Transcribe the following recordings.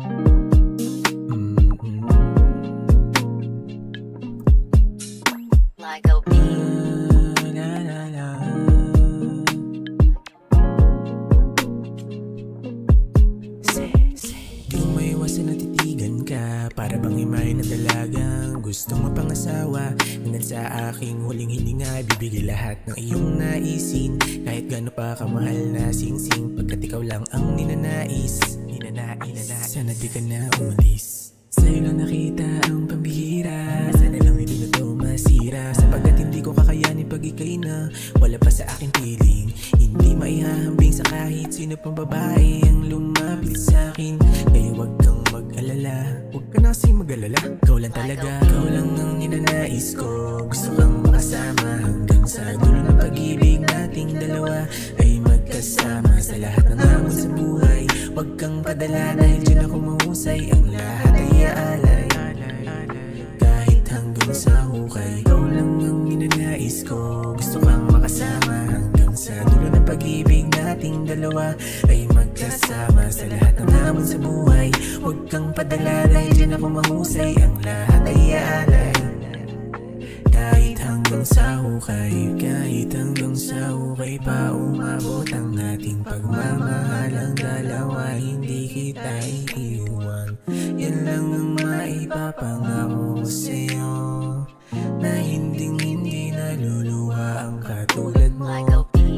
Like a beat. Di mo maiwasan na titigan ka, para bang himay na dalagang gustong mapangasawa. Hanggang sa aking huling hininga, bibigay lahat ng iyong naisin. Kahit gaano pa kamahal na singsing, pagkat ikaw lang ang ninanais. Sana di ka na umalis. Sa'yo lang nakita ang pambihira, sana lang hindi na to masira. Sapagkat hindi ko kakayanin pag ika'y na wala pa sa aking piling. Hindi maihahambing sa kahit sino pang babae ang lumapit sa'kin. Kaya wag kang mag-alala, wag ka na kasing mag-alala. Ikaw lang talaga, ikaw lang ang ninanais ko. Gusto kang makasama hanggang sa dulo ng pag-ibig nating dalawa ay magkasama sa lahat ng hamon sa buhay. Wag kang padala dahil dyan ako mahusay, ang lahat ay aalay. Kahit hanggang sa hukay, ikaw lang ang ninanais ko. Gusto kang makasama hanggang sa dulo ng pag-ibig nating dalawa ay magkasama sa lahat ng hamon sa buhay. Wag kang padala dahil dyan ako mahusay, ang lahat ay aalay. Kahit hanggang sa hukay, kahit hanggang sa hukay pa umabot ang ating pagmamahal. Ang dalawa hindi kita iiwan, yan lang ang maipapangako ko sa'yo, na hindi naluluha ang katulad mo.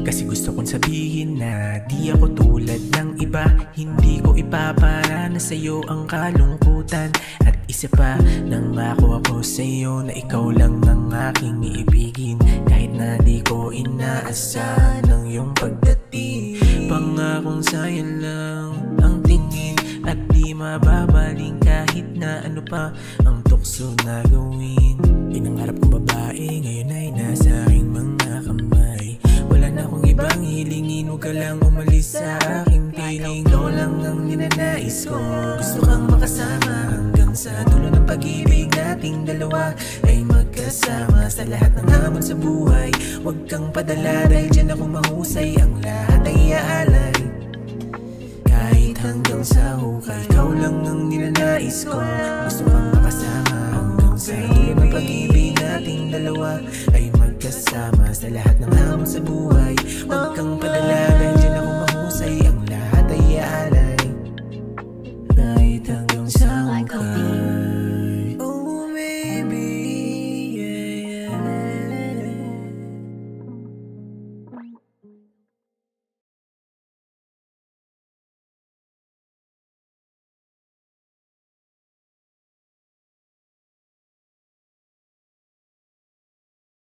Kasi gusto kong sabihin na di ako tulad ng iba. Hindi ko ipaparana sa'yo ang kalungkutan. At isa pa, nangako ako sa'yo na ikaw lang ang aking iibigin. Kahit na di ko inaasahan ang iyong pagdating. Pangakong sa'yo lang ang tingin at di mababaling kahit na ano pa ang tukso na gawin. Pinangarap kong babae ngayon ay nasa aking mga kamay. Wala na akong ibang hilingin, huwag ka lang umalis sa aking piling. Ikaw lang ang ninanais ko. Gusto kang makasama hanggang sa dulo ng pag-ibig nating dalawa ay magkasama sa lahat ng hamon sa buhay. Huwag kang padala dahil dyan ako mahusay, ang lahat ay aalay. Kahit hanggang sa hukay, ikaw lang ang ninanais ko. Gusto kang makasama hanggang sa dulo ng pag-ibig nating dalawa ay magkasama sa lahat ng hamon sa buhay. Huwag kang padala dahil dyan ako